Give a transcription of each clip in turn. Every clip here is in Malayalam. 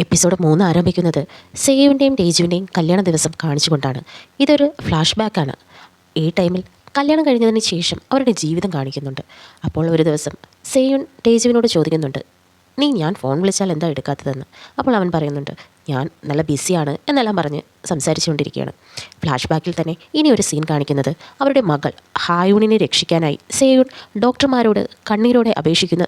എപ്പിസോഡ് 3 ആരംഭിക്കുന്നത് സേയുവിൻ്റെയും ടേജുവിൻ്റെയും കല്യാണ ദിവസം കാണിച്ചുകൊണ്ടാണ്. ഇതൊരു ഫ്ലാഷ് ബാക്കാണ്. ഈ ടൈമിൽ കല്യാണം കഴിഞ്ഞതിന് ശേഷം അവരുടെ ജീവിതം കാണിക്കുന്നുണ്ട്. അപ്പോൾ ഒരു ദിവസം സേയുൻ ടേജുവിനോട് ചോദിക്കുന്നുണ്ട്, ഞാൻ ഫോൺ വിളിച്ചാൽ എന്താ എടുക്കാത്തതെന്ന്. അപ്പോൾ അവൻ പറയുന്നുണ്ട്, ഞാൻ നല്ല ബിസിയാണ് എന്നെല്ലാം പറഞ്ഞ് സംസാരിച്ചുകൊണ്ടിരിക്കുകയാണ്. ഫ്ലാഷ് ബാക്കിൽ തന്നെ ഇനി ഒരു സീൻ കാണിക്കുന്നത് അവരുടെ മകൾ ഹായൂണിനെ രക്ഷിക്കാനായി സേയുൻ ഡോക്ടർമാരോട് കണ്ണീരോടെ അപേക്ഷിക്കുന്ന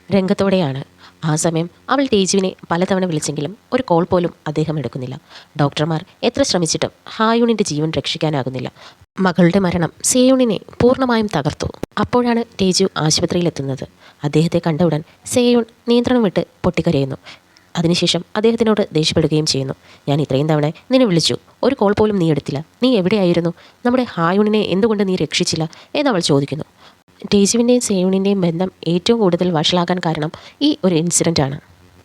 രംഗത്തോടെയാണ്. ആ സമയം അവൾ ടേജുവിനെ പലതവണ വിളിച്ചെങ്കിലും ഒരു കോൾ പോലും അദ്ദേഹം എടുക്കുന്നില്ല. ഡോക്ടർമാർ എത്ര ശ്രമിച്ചിട്ടും ഹായൂണിൻ്റെ ജീവൻ രക്ഷിക്കാനാകുന്നില്ല. മകളുടെ മരണം സേയൂണിനെ പൂർണ്ണമായും തകർത്തു. അപ്പോഴാണ് ടേജു ആശുപത്രിയിലെത്തുന്നത്. അദ്ദേഹത്തെ കണ്ട ഉടൻ സേയൂൺ നിയന്ത്രണം വിട്ട് പൊട്ടിക്കരയുന്നു. അതിനുശേഷം അദ്ദേഹത്തിനോട് ദേഷ്യപ്പെടുകയും ചെയ്യുന്നു. ഞാൻ ഇത്രയും തവണ നിന്നെ വിളിച്ചു, ഒരു കോൾ പോലും നീ എടുത്തില്ല. നീ എവിടെയായിരുന്നു? നമ്മുടെ ഹായൂണിനെ എന്തുകൊണ്ട് നീ രക്ഷിച്ചില്ല എന്നവൾ ചോദിക്കുന്നു. ടേജുവിൻ്റെയും സേയൂണിൻ്റെയും ബന്ധം ഏറ്റവും കൂടുതൽ വഷളാകാൻ കാരണം ഈ ഒരു ഇൻസിഡൻ്റാണ്.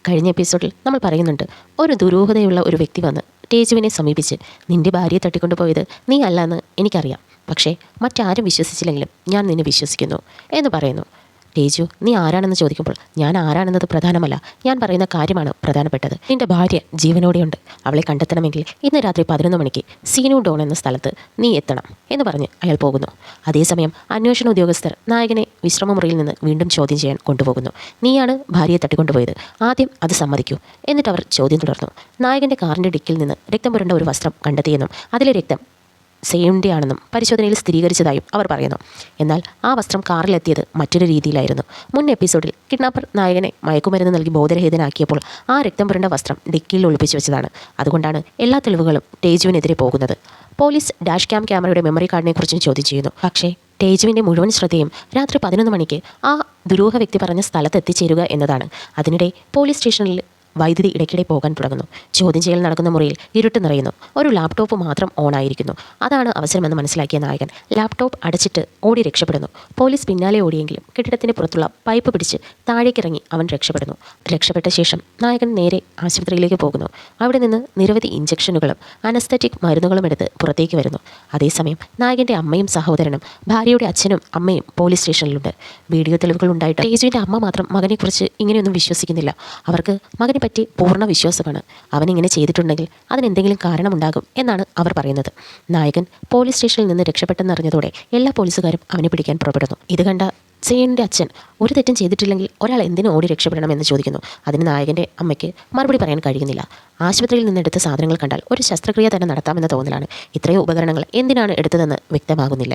കഴിഞ്ഞ എപ്പിസോഡിൽ നമ്മൾ പറയുന്നുണ്ട്, ഒരു ദുരൂഹതയുള്ള ഒരു വ്യക്തി വന്ന് ടേജുവിനെ സമീപിച്ച് നിൻ്റെ ഭാര്യയെ തട്ടിക്കൊണ്ടുപോയത് നീ അല്ലെന്ന് എനിക്കറിയാം, പക്ഷേ മറ്റാരും വിശ്വസിച്ചില്ലെങ്കിലും ഞാൻ നിന്നെ വിശ്വസിക്കുന്നു എന്ന് പറയുന്നു. ടേജു, നീ ആരാണെന്ന് ചോദിക്കുമ്പോൾ ഞാൻ ആരാണെന്നത് പ്രധാനമല്ല, ഞാൻ പറയുന്ന കാര്യമാണ് പ്രധാനപ്പെട്ടത്. നിൻ്റെ ഭാര്യ ജീവനോടെയുണ്ട്. അവളെ കണ്ടെത്തണമെങ്കിൽ ഇന്ന് രാത്രി 11 മണിക്ക് സീനു ഡോൺ എന്ന സ്ഥലത്ത് നീ എത്തണം എന്ന് പറഞ്ഞ് അയാൾ പോകുന്നു. അതേസമയം അന്വേഷണ ഉദ്യോഗസ്ഥർ നായകനെ വിശ്രമമുറിയിൽ നിന്ന് വീണ്ടും ചോദ്യം ചെയ്യാൻ കൊണ്ടുപോകുന്നു. നീയാണ് ഭാര്യയെ തട്ടിക്കൊണ്ടുപോയത്, ആദ്യം അത് സമ്മതിക്കൂ. എന്നിട്ട് അവർ ചോദ്യം തുടർന്നു. നായകൻ്റെ കാറിൻ്റെ ഡിക്കിൽ നിന്ന് രക്തം പുരണ്ട ഒരു വസ്ത്രം കണ്ടെത്തിയെന്നും അതിലെ രക്തം സേയുൻ്റെ ആണെന്നും പരിശോധനയിൽ സ്ഥിരീകരിച്ചതായും അവർ പറയുന്നു. എന്നാൽ ആ വസ്ത്രം കാറിലെത്തിയത് മറ്റൊരു രീതിയിലായിരുന്നു. മുൻ എപ്പിസോഡിൽ കിഡ്നാപ്പർ നായകനെ മയക്കുമരുന്ന് നൽകി ബോധരഹിതനാക്കിയപ്പോൾ ആ രക്തം പുരണ്ട വസ്ത്രം ഡിക്കിയിൽ ഒളിപ്പിച്ചു വെച്ചതാണ്. അതുകൊണ്ടാണ് എല്ലാ തെളിവുകളും ടേജുവിനെതിരെ പോകുന്നത്. പോലീസ് ഡാഷ് ക്യാമറയുടെ മെമ്മറി കാർഡിനെക്കുറിച്ചും ചോദ്യം ചെയ്യുന്നു. പക്ഷേ ടേജുവിൻ്റെ മുഴുവൻ ശ്രദ്ധയും രാത്രി 11 മണിക്ക് ആ ദുരൂഹ വ്യക്തി പറഞ്ഞ സ്ഥലത്ത് എത്തിച്ചേരുക എന്നതാണ്. അതിനിടെ പോലീസ് സ്റ്റേഷനിൽ വൈദ്യുതി ഇടയ്ക്കിടെ പോകാൻ തുടങ്ങുന്നു. ചോദ്യം ചെയ്യൽ നടക്കുന്ന മുറിയിൽ ഇരുട്ട് നിറയുന്നു. ഒരു ലാപ്ടോപ്പ് മാത്രം ഓണായിരിക്കുന്നു. അതാണ് അവസരമെന്ന് മനസ്സിലാക്കിയ നായകൻ ലാപ്ടോപ്പ് അടച്ചിട്ട് ഓടി രക്ഷപ്പെടുന്നു. പോലീസ് പിന്നാലെ ഓടിയെങ്കിലും കെട്ടിടത്തിന് പുറത്തുള്ള പൈപ്പ് പിടിച്ച് താഴേക്കിറങ്ങി അവൻ രക്ഷപ്പെടുന്നു. രക്ഷപ്പെട്ട ശേഷം നായകൻ നേരെ ആശുപത്രിയിലേക്ക് പോകുന്നു. അവിടെ നിന്ന് നിരവധി ഇഞ്ചക്ഷനുകളും അനസ്തറ്റിക് മരുന്നുകളും എടുത്ത് പുറത്തേക്ക് വരുന്നു. അതേസമയം നായകൻ്റെ അമ്മയും സഹോദരനും ഭാര്യയുടെ അച്ഛനും അമ്മയും പോലീസ് സ്റ്റേഷനിലുണ്ട്. വീഡിയോ തെളിവുകൾ ഉണ്ടായിട്ട് ടേജുവിൻ്റെ അമ്മ മാത്രം മകനെക്കുറിച്ച് ഇങ്ങനെയൊന്നും വിശ്വസിക്കുന്നില്ല. അവർക്ക് മകനെ പറ്റി പൂർണ്ണ വിശ്വാസമാണ്. അവനിങ്ങനെ ചെയ്തിട്ടുണ്ടെങ്കിൽ അതിനെന്തെങ്കിലും കാരണമുണ്ടാകും എന്നാണ് അവർ പറയുന്നത്. നായകൻ പോലീസ് സ്റ്റേഷനിൽ നിന്ന് രക്ഷപ്പെട്ടെന്നറിഞ്ഞതോടെ എല്ലാ പോലീസുകാരും അവനെ പിടിക്കാൻ പുറപ്പെടുന്നു. ഇത് കണ്ട സേയുൻ്റെ അച്ഛൻ ഒരു തെറ്റും ചെയ്തിട്ടില്ലെങ്കിൽ ഒരാൾ എന്തിനു ഓടി രക്ഷപ്പെടണമെന്ന് ചോദിക്കുന്നു. അതിന് നായകൻ്റെ അമ്മയ്ക്ക് മറുപടി പറയാൻ കഴിയുന്നില്ല. ആശുപത്രിയിൽ നിന്നെടുത്ത സാധനങ്ങൾ കണ്ടാൽ ഒരു ശസ്ത്രക്രിയ തന്നെ നടത്താമെന്ന തോന്നലാണ്. ഇത്രയും ഉപകരണങ്ങൾ എന്തിനാണ് എടുത്തതെന്ന് വ്യക്തമാകുന്നില്ല.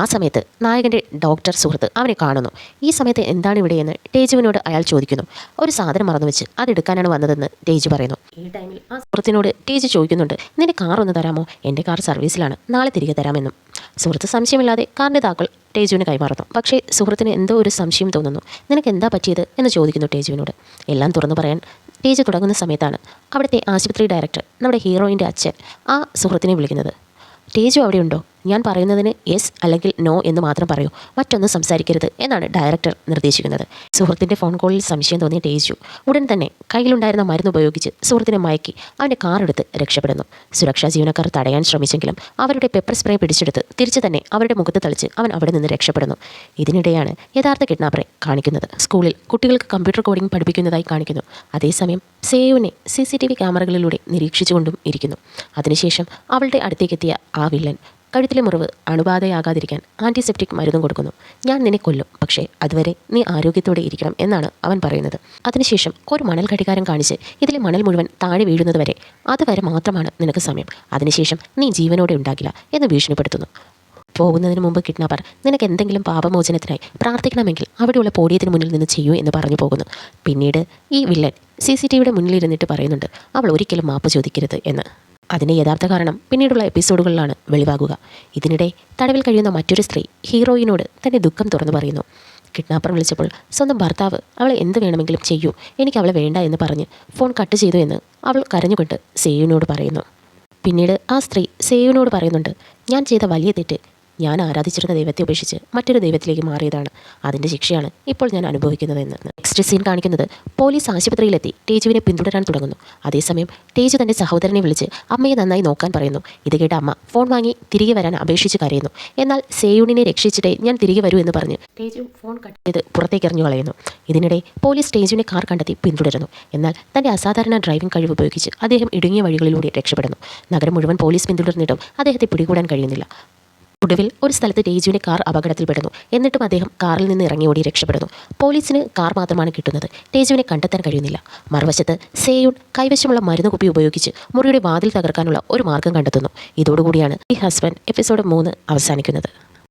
ആ സമയത്ത് നായകൻ്റെ ഡോക്ടർ സുഹൃത്ത് അവനെ കാണുന്നു. ഈ സമയത്ത് എന്താണ് ഇവിടെയെന്ന് ടേജുവിനോട് അയാൾ ചോദിക്കുന്നു. ഒരു സാധനം മറന്നു വെച്ച് അതെടുക്കാനാണ് വന്നതെന്ന് ടേജു പറയുന്നു. ഈ ടൈമിൽ ആ സുഹൃത്തിനോട് ടേജു ചോദിക്കുന്നുണ്ട്, നിന്റെ കാർ ഒന്ന് തരാമോ? എൻ്റെ കാർ സർവീസിലാണ്, നാളെ തിരികെ തരാമെന്നും. സുഹൃത്ത് സംശയമില്ലാതെ കാറിൻ്റെ താക്കോൽ ടേജുവിന് കൈമാറുന്നു. പക്ഷേ സുഹൃത്തിന് എന്തോ ഒരു സംശയം തോന്നുന്നു. നിനക്ക് എന്താ പറ്റിയത് എന്ന് ചോദിക്കുന്നു ടേജുവിനോട്. എല്ലാം തുറന്നു പറയാൻ ടേജു തുടങ്ങുന്ന സമയത്താണ് അവിടുത്തെ ആശുപത്രി ഡയറക്ടർ, നമ്മുടെ ഹീറോയിൻ്റെ അച്ഛൻ, ആ സുഹൃത്തിനെ വിളിക്കുന്നത്. ടേജു അവിടെയുണ്ടോ? ഞാൻ പറയുന്നതിന് യെസ് അല്ലെങ്കിൽ നോ എന്ന് മാത്രം പറയൂ, മറ്റൊന്നും സംസാരിക്കരുത് എന്നാണ് ഡയറക്ടർ നിർദ്ദേശിക്കുന്നത്. സുഹൃത്തിൻ്റെ ഫോൺ കോളിൽ സംശയം തോന്നിയ ടേജു ഉടൻ തന്നെ കയ്യിലുണ്ടായിരുന്ന മരുന്ന് ഉപയോഗിച്ച് സുഹൃത്തിനെ മയക്കി അവൻ്റെ കാർ എടുത്ത് രക്ഷപ്പെടുന്നു. സുരക്ഷാ ജീവനക്കാർ തടയാൻ ശ്രമിച്ചെങ്കിലും അവരുടെ പെപ്പർ സ്പ്രേ പിടിച്ചെടുത്ത് തിരിച്ചു തന്നെ അവരുടെ മുഖത്ത് തളിച്ച് അവൻ അവിടെ നിന്ന് രക്ഷപ്പെടുന്നു. ഇതിനിടെയാണ് യഥാർത്ഥ കിഡ്നാപ്പറെ കാണിക്കുന്നത്. സ്കൂളിൽ കുട്ടികൾക്ക് കമ്പ്യൂട്ടർ കോഡിംഗ് പഠിപ്പിക്കുന്നതായി കാണിക്കുന്നു. അതേസമയം സേയുവിനെ CCTV ക്യാമറകളിലൂടെ നിരീക്ഷിച്ചുകൊണ്ടും ഇരിക്കുന്നു. അതിനുശേഷം അവളുടെ അടുത്തേക്കെത്തിയ ആ വില്ലൻ കഴുത്തിലെ മുറിവ് അണുബാധയാകാതിരിക്കാൻ ആൻറ്റിസെപ്റ്റിക് മരുന്നും കൊടുക്കുന്നു. ഞാൻ നിന്നെ കൊല്ലും, പക്ഷേ അതുവരെ നീ ആരോഗ്യത്തോടെ ഇരിക്കണം എന്നാണ് അവൻ പറയുന്നത്. അതിനുശേഷം ഒരു മണൽ ഘടികാരം കാണിച്ച് ഇതിലെ മണൽ മുഴുവൻ താഴെ വീഴുന്നത് വരെ, അതുവരെ മാത്രമാണ് നിനക്ക് സമയം, അതിനുശേഷം നീ ജീവനോടെ ഉണ്ടാകില്ല എന്ന് ഭീഷണിപ്പെടുത്തുന്നു. പോകുന്നതിന് മുമ്പ് കിഡ്നാപ്പർ നിനക്ക് എന്തെങ്കിലും പാപമോചനത്തിനായി പ്രാർത്ഥിക്കണമെങ്കിൽ അവിടെയുള്ള പോഡിയത്തിന് മുന്നിൽ നിന്ന് ചെയ്യൂ എന്ന് പറഞ്ഞു പോകുന്നു. പിന്നീട് ഈ വില്ലൻ CCTVയുടെ മുന്നിലിരുന്നിട്ട് പറയുന്നുണ്ട്, അവൾ ഒരിക്കലും മാപ്പ് ചോദിക്കരുത് എന്ന്. അതിൻ്റെ യഥാർത്ഥ കാരണം പിന്നീടുള്ള എപ്പിസോഡുകളിലാണ് വെളിവാകുക. ഇതിനിടെ തടവിൽ കഴിയുന്ന മറ്റൊരു സ്ത്രീ ഹീറോയിനോട് തൻ്റെ ദുഃഖം തുറന്നു പറയുന്നു. കിഡ്നാപ്പർ വിളിച്ചപ്പോൾ സ്വന്തം ഭർത്താവ് അവളെ എന്ത് വേണമെങ്കിലും ചെയ്യൂ, എനിക്ക് അവളെ വേണ്ട എന്ന് പറഞ്ഞ് ഫോൺ കട്ട് ചെയ്തു എന്ന് അവൾ കരഞ്ഞുകൊണ്ട് സേയുവിനോട് പറയുന്നു. പിന്നീട് ആ സ്ത്രീ സേയുവിനോട് പറയുന്നുണ്ട്, ഞാൻ ചെയ്ത വലിയ തെറ്റ് ഞാൻ ആരാധിച്ചിരുന്ന ദൈവത്തെ ഉപേക്ഷിച്ച് മറ്റൊരു ദൈവത്തിലേക്ക് മാറിയതാണ്. അതിൻ്റെ ശിക്ഷയാണ് ഇപ്പോൾ ഞാൻ അനുഭവിക്കുന്നതെന്ന്. നെക്സ്റ്റ് സീൻ കാണിക്കുന്നത് പോലീസ് ആശുപത്രിയിലെത്തി തേജുവിനെ പിന്തുടരാൻ തുടങ്ങുന്നു. അതേസമയം തേജു തൻ്റെ സഹോദരനെ വിളിച്ച് അമ്മയെ നന്നായി നോക്കാൻ പറയുന്നു. ഇത് കേട്ട അമ്മ ഫോൺ വാങ്ങി തിരികെ വരാൻ അപേക്ഷിച്ച് കരയുന്നു. എന്നാൽ സേയൂണിനെ രക്ഷിച്ചിട്ടേ ഞാൻ തിരികെ വരൂ എന്ന് പറഞ്ഞ് തേജു ഫോൺ കട്ട് ചെയ്ത് പുറത്തേക്ക് എറിഞ്ഞു കളയുന്നു. ഇതിനിടെ പോലീസ് തേജുവിനെ കാർ കണ്ടെത്തി പിന്തുടരുന്നു. എന്നാൽ തൻ്റെ അസാധാരണ ഡ്രൈവിംഗ് കഴിവ് ഉപയോഗിച്ച് അദ്ദേഹം ഇടുങ്ങിയ വഴികളിലൂടെ രക്ഷപ്പെടുന്നു. നഗരം മുഴുവൻ പോലീസ് പിന്തുടർന്നിട്ടും അദ്ദേഹത്തെ പിടികൂടാൻ കഴിയുന്നില്ല. ഒടുവിൽ ഒരു സ്ഥലത്ത് തേജുവിൻ്റെ കാർ അപകടത്തിൽപ്പെടുന്നു. എന്നിട്ടും അദ്ദേഹം കാറിൽ നിന്ന് ഇറങ്ങി ഓടി രക്ഷപ്പെടുന്നു. പോലീസിന് കാർ മാത്രമാണ് കിട്ടുന്നത്. തേജുവിനെ കണ്ടെത്താൻ കഴിയുന്നില്ല. മറുവശത്ത് സേയൂൺ കൈവശമുള്ള മരുന്ന് കുപ്പി ഉപയോഗിച്ച് മുറിയുടെ വാതിൽ തകർക്കാനുള്ള ഒരു മാർഗം കണ്ടെത്തുന്നു. ഇതോടുകൂടിയാണ് ഈ ഹസ്ബൻഡ് എപ്പിസോഡ് 3 അവസാനിക്കുന്നത്.